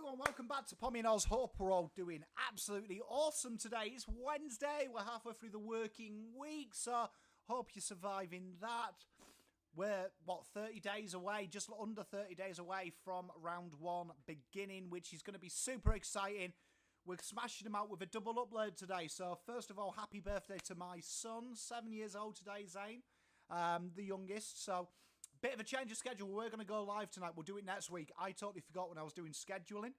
everyone, welcome back to Pommy and Oz. Hope we're all doing absolutely awesome today. It's Wednesday, we're halfway through the working week, so hope you're surviving that. We're, 30 days away, just under 30 days away from round one beginning, which is going to be super exciting. We're smashing them out with a double upload today, so first of all, happy birthday to my son, 7 years old today, Zane, the youngest, so... Bit of a change of schedule. We're going to go live tonight. We'll do it next week. I totally forgot when I was doing scheduling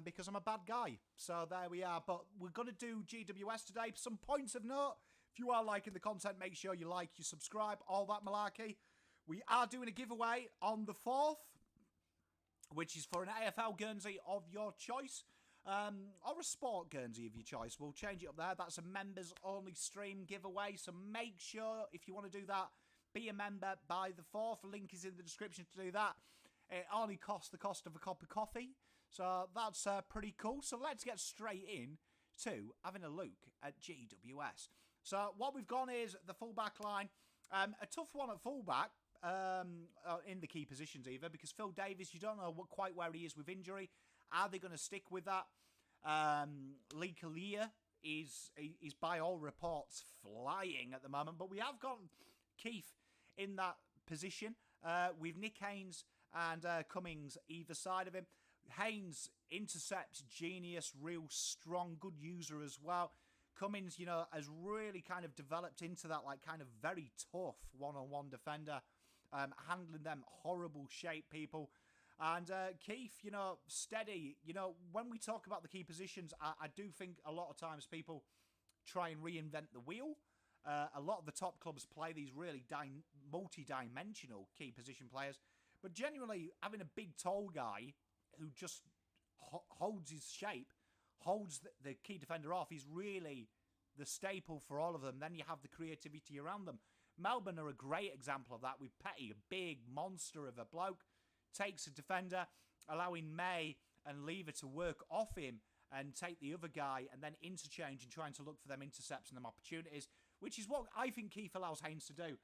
because I'm a bad guy. So there we are. But we're going to do GWS today. Some points of note. If you are liking the content, make sure you like, you subscribe, all that malarkey. We are doing a giveaway on the 4th, which is for an AFL Guernsey of your choice. Or a sport Guernsey of your choice. We'll change it up there. That's a members-only stream giveaway. So make sure, if you want to do that, be a member by the 4th. Link is in the description to do that. It only costs the cost of a cup of coffee. So that's pretty cool. So let's get straight in to having a look at GWS. So what we've gone is the fullback line. A tough one at fullback in the key positions either, because Phil Davies, you don't know quite where he is with injury. Are they going to stick with that? Lee Kalia is by all reports flying at the moment. But we have got Keith in that position with Nick Haynes and Cummings either side of him. Haynes intercepts, genius, real strong, good user as well. Cummings, has really kind of developed into that kind of very tough one-on-one defender, handling them horrible shape people. And Keith, steady. When we talk about the key positions, I do think a lot of times people try and reinvent the wheel. A lot of the top clubs play these really multi-dimensional key position players. But genuinely, having a big, tall guy who just holds his shape, holds the key defender off, is really the staple for all of them. Then you have the creativity around them. Melbourne are a great example of that with Petty, a big monster of a bloke, takes a defender, allowing May and Lever to work off him and take the other guy and then interchange and trying to look for them intercepts and them opportunities, which is what I think Keith allows Haynes to do.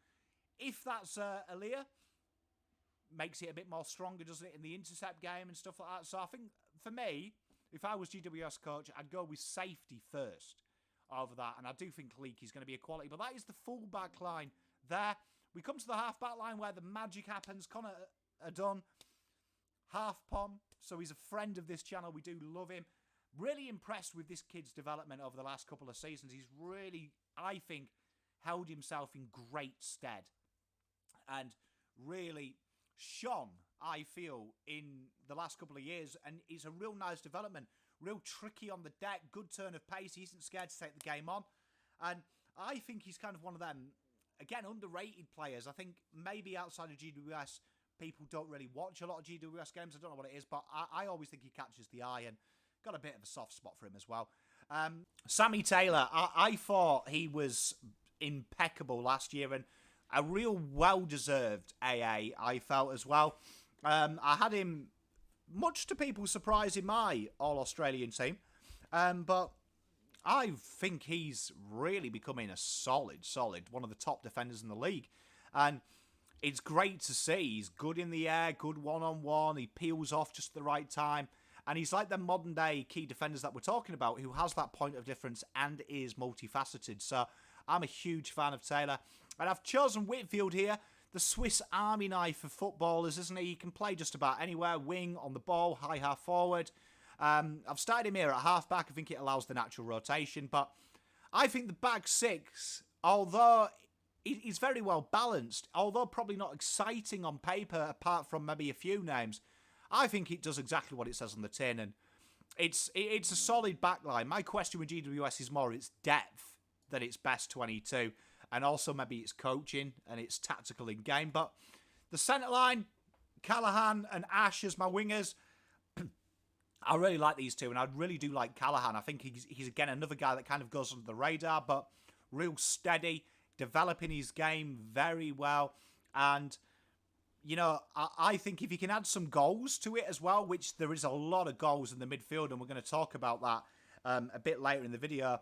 If that's Aaliyah, makes it a bit more stronger, doesn't it, in the intercept game and stuff like that. So I think, for me, if I was GWS coach, I'd go with safety first over that. And I do think Leakey's going to be a quality. But that is the full back line there. We come to the half back line where the magic happens. Connor Dunn, half pom. So he's a friend of this channel. We do love him. Really impressed with this kid's development over the last couple of seasons. He's really, I think, held himself in great stead. And really shone, I feel, in the last couple of years. And it's a real nice development. Real tricky on the deck. Good turn of pace. He isn't scared to take the game on. And I think he's kind of one of them, again, underrated players. I think maybe outside of GWS, people don't really watch a lot of GWS games. I don't know what it is, but I always think he catches the eye and got a bit of a soft spot for him as well. Sammy Taylor, I thought he was impeccable last year and a real well-deserved AA, I felt as well. I had him, much to people's surprise, in my All-Australian team. But I think he's really becoming a solid, one of the top defenders in the league. And it's great to see. He's good in the air, good one-on-one. He peels off just at the right time. And he's like the modern-day key defenders that we're talking about, who has that point of difference and is multifaceted. So I'm a huge fan of Taylor. And I've chosen Whitfield here, the Swiss Army knife for footballers, isn't he? He can play just about anywhere, wing, on the ball, high half forward. I've started him here at half-back. I think it allows the natural rotation. But I think the back six, although he's very well balanced, although probably not exciting on paper, apart from maybe a few names, I think it does exactly what it says on the tin, and it's a solid backline. My question with GWS is more its depth than its best 22, and also maybe its coaching and its tactical in game. But the centre line, Callaghan and Ash as my wingers, I really like these two, and I really do like Callaghan. I think he's again another guy that kind of goes under the radar, but real steady, developing his game very well, and I think if he can add some goals to it as well, which there is a lot of goals in the midfield, and we're going to talk about that a bit later in the video,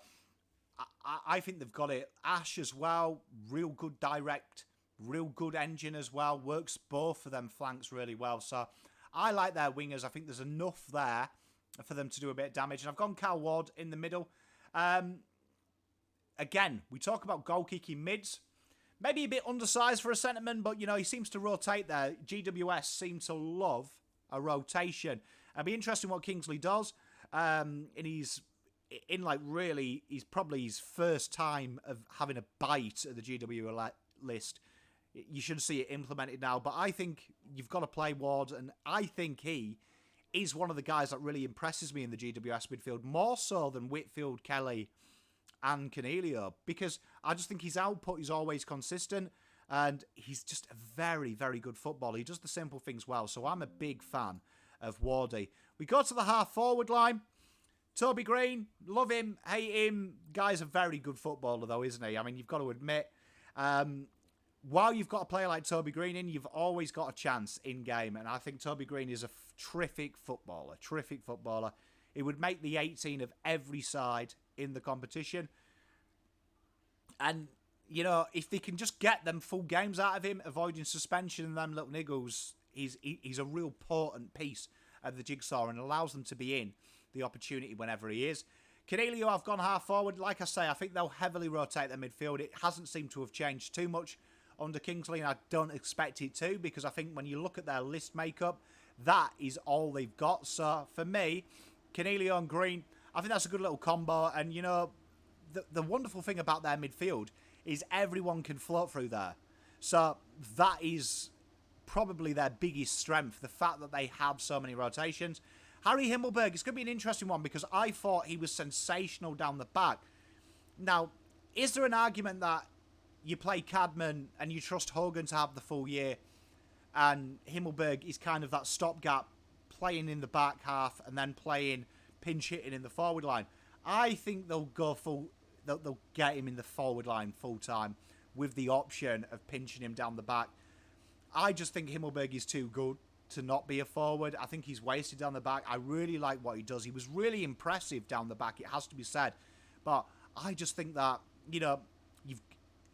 I think they've got it. Ash as well, real good direct, real good engine as well, works both of them flanks really well. So I like their wingers. I think there's enough there for them to do a bit of damage. And I've gone Cal Ward in the middle. Again, we talk about goal-kicking mids. Maybe a bit undersized for a centreman, but, he seems to rotate there. GWS seem to love a rotation. It'll be interesting what Kingsley does. And he's probably his first time of having a bite at the GWS list. You should see it implemented now. But I think you've got to play Ward, and I think he is one of the guys that really impresses me in the GWS midfield, more so than Whitfield, Kelly, and Cornelio, because I just think his output is always consistent, and he's just a very, very good footballer. He does the simple things well, so I'm a big fan of Wardy. We go to the half-forward line. Toby Green, love him, hate him. Guy's a very good footballer, though, isn't he? I mean, you've got to admit, while you've got a player like Toby Green in, you've always got a chance in-game, and I think Toby Green is a terrific footballer. He would make the 18 of every side in the competition. And, if they can just get them full games out of him, avoiding suspension and them little niggles, he's a real potent piece of the jigsaw and allows them to be in the opportunity whenever he is. Cornelio, I've gone half forward. Like I say, I think they'll heavily rotate their midfield. It hasn't seemed to have changed too much under Kingsley, and I don't expect it to, because I think when you look at their list makeup, that is all they've got. So for me, Cornelio and Green, I think that's a good little combo. And, the wonderful thing about their midfield is everyone can float through there. So that is probably their biggest strength, the fact that they have so many rotations. Harry Himmelberg, it's going to be an interesting one, because I thought he was sensational down the back. Now, is there an argument that you play Cadman and you trust Hogan to have the full year, and Himmelberg is kind of that stopgap, playing in the back half and then playing pinch hitting in the forward line? I think they'll go full. They'll get him in the forward line full time with the option of pinching him down the back. I just think Himmelberg is too good to not be a forward. I think he's wasted down the back. I really like what he does. He was really impressive down the back, it has to be said. But I just think that,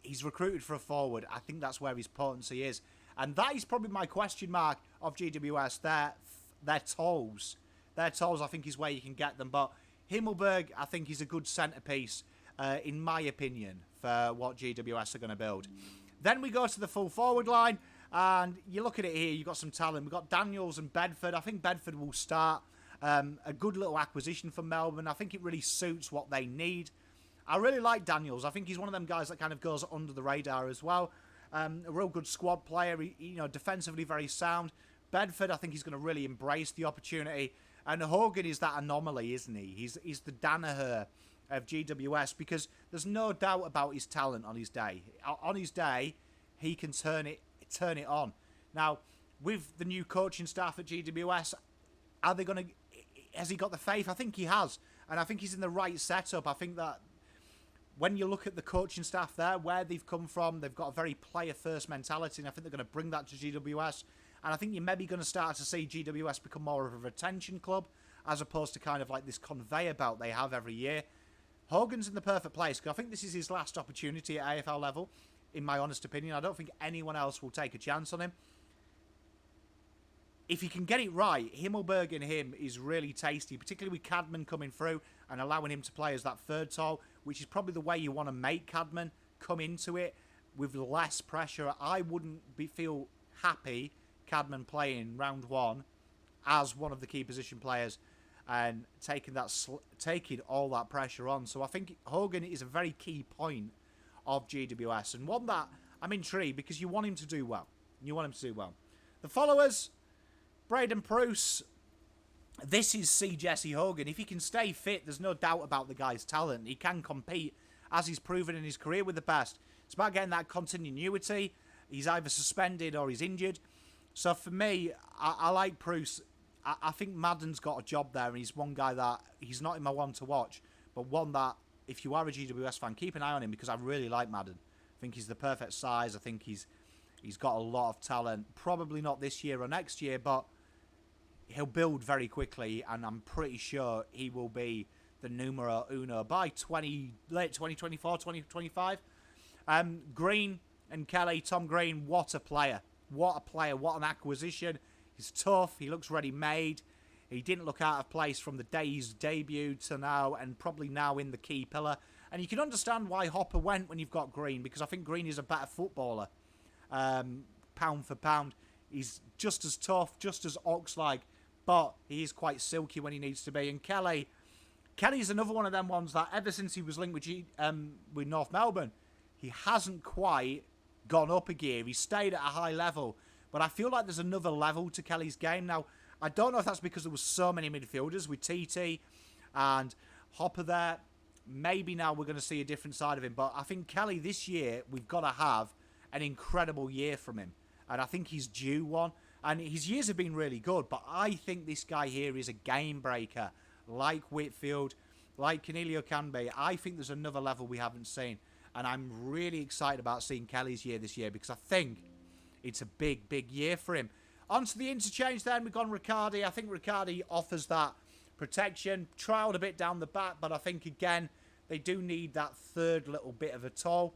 he's recruited for a forward. I think that's where his potency is. And that is probably my question mark of GWS. Their tolls. Their tolls, I think, is where you can get them. But Himmelberg, I think, is a good centrepiece, in my opinion, for what GWS are going to build. Then we go to the full forward line. And you look at it here, you've got some talent. We've got Daniels and Bedford. I think Bedford will start. A good little acquisition for Melbourne. I think it really suits what they need. I really like Daniels. I think he's one of them guys that kind of goes under the radar as well. A real good squad player. Defensively very sound. Bedford, I think he's going to really embrace the opportunity. And Hogan is that anomaly, isn't he? He's the Danaher of GWS, because there's no doubt about his talent on his day. On his day, he can turn it on. Now, with the new coaching staff at GWS, has he got the faith? I think he has. And I think he's in the right setup. I think that when you look at the coaching staff there, where they've come from, they've got a very player-first mentality, and I think they're going to bring that to GWS. And I think you're maybe going to start to see GWS become more of a retention club, as opposed to kind of like this conveyor belt they have every year. Hogan's in the perfect place, because I think this is his last opportunity at AFL level, in my honest opinion. I don't think anyone else will take a chance on him. If he can get it right, Himmelberg and him is really tasty, particularly with Cadman coming through and allowing him to play as that third tall, which is probably the way you want to make Cadman come into it with less pressure. I wouldn't feel happy Cadman playing round one as one of the key position players and taking all that pressure on. So I think Hogan is a very key point of GWS, and one that I'm intrigued, because you want him to do well. The followers, Braden Bruce. This is C. Jesse Hogan. If he can stay fit, there's no doubt about the guy's talent. He can compete, as he's proven in his career, with the best. It's about getting that continuity. He's either suspended or he's injured. So for me, I like Bruce. I think Madden's got a job there, and he's one guy that he's not in my one to watch, but one that, if you are a GWS fan, keep an eye on him, because I really like Madden. I think he's the perfect size. I think he's got a lot of talent. Probably not this year or next year, but he'll build very quickly, and I'm pretty sure he will be the numero uno by late 2024, 2025. Green and Kelly, Tom Green, what a player. What an acquisition. He's tough. He looks ready-made. He didn't look out of place from the day he's debuted to now, and probably now in the key pillar. And you can understand why Hopper went when you've got Green, because I think Green is a better footballer. Pound for pound. He's just as tough, just as Ox-like, but he is quite silky when he needs to be. And Kelly's another one of them ones that ever since he was linked with North Melbourne, he hasn't quite gone up a gear. He stayed at a high level. But I feel like there's another level to Kelly's game. Now, I don't know if that's because there was so many midfielders with TT and Hopper there. Maybe now we're going to see a different side of him. But I think Kelly this year, we've got to have an incredible year from him. And I think he's due one. And his years have been really good. But I think this guy here is a game breaker. Like Whitfield, like Cornelio can be. I think there's another level we haven't seen. And I'm really excited about seeing Kelly's year this year. Because I think it's a big, big year for him. On to the interchange then. We've gone Riccardi. I think Riccardi offers that protection. Trialled a bit down the back. But I think, again, they do need that third little bit of a toll.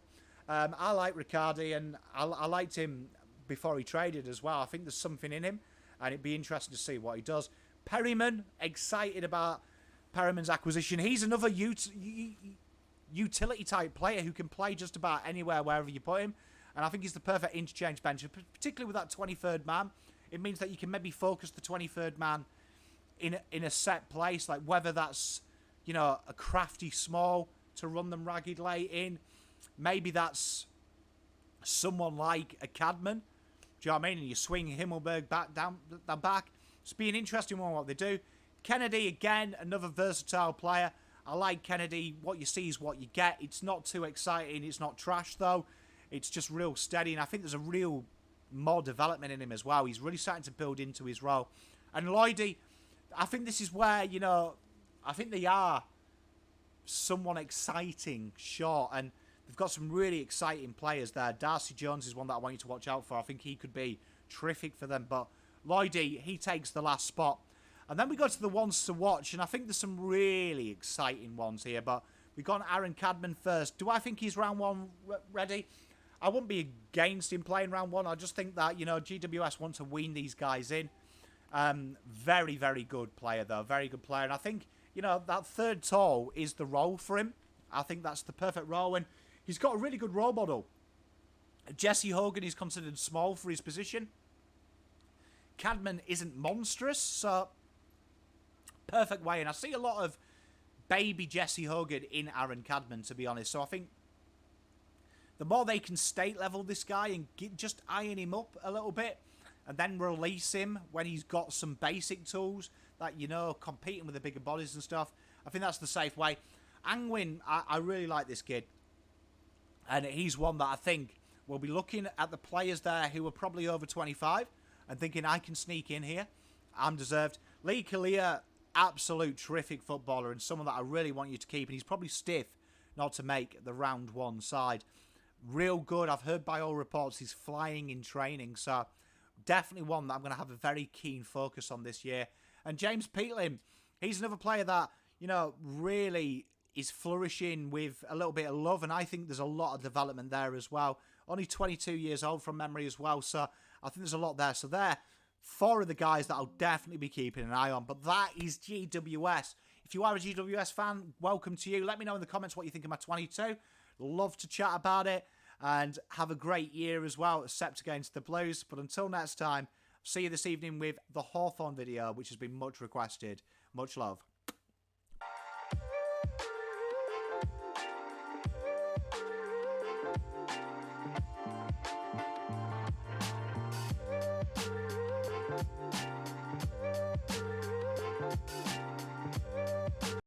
I like Riccardi. And I liked him before he traded as well. I think there's something in him. And it'd be interesting to see what he does. Perryman. Excited about Perryman's acquisition. He's another utility type player who can play just about anywhere, wherever you put him. And I think he's the perfect interchange bench, particularly with that 23rd man. It means that you can maybe focus the 23rd man in a set place, like whether that's, you know, a crafty small to run them ragged late in. Maybe that's someone like a Cadman. Do you know what I mean? And you swing Himmelberg back down the back. It's be an interesting one what they do. Kennedy, again, another versatile player. I like Kennedy. What you see is what you get. It's not too exciting. It's not trash, though. It's just real steady, and I think there's a real more development in him as well. He's really starting to build into his role. And Lloydie, I think this is where, you know, I think they are someone exciting, short, and they've got some really exciting players there. Darcy Jones is one that I want you to watch out for. I think he could be terrific for them, but Lloydie, he takes the last spot. And then we go to the ones to watch, and I think there's some really exciting ones here, but we've gone Aaron Cadman first. Do I think he's round one ready? I wouldn't be against him playing round one. I just think that, you know, GWS want to wean these guys in. Very, very good player, though. Very good player. And I think, you know, that third tall is the role for him. I think that's the perfect role. And he's got a really good role model. Jesse Hogan is considered small for his position. Cadman isn't monstrous, so perfect way. And I see a lot of baby Jesse Hogan in Aaron Cadman, to be honest. So I think the more they can state level this guy and just iron him up a little bit and then release him when he's got some basic tools that, you know, competing with the bigger bodies and stuff, I think that's the safe way. Angwin, I really like this kid. And he's one that I think will be looking at the players there who are probably over 25 and thinking, I can sneak in here. I'm deserved. Lee Kalia, absolute terrific footballer and someone that I really want you to keep. And he's probably stiff not to make the round one side. Real good. I've heard by all reports he's flying in training. So definitely one that I'm going to have a very keen focus on this year. And James Peatlim, he's another player that, you know, really is flourishing with a little bit of love. And I think there's a lot of development there as well. Only 22 years old from memory as well. So I think there's a lot there. So there, 4 of the guys that I'll definitely be keeping an eye on. But that is GWS. If you are a GWS fan, welcome to you. Let me know in the comments what you think of my 22. Love to chat about it. And have a great year as well, except against the Blues. But until next time, see you this evening with the Hawthorn video, which has been much requested. Much love.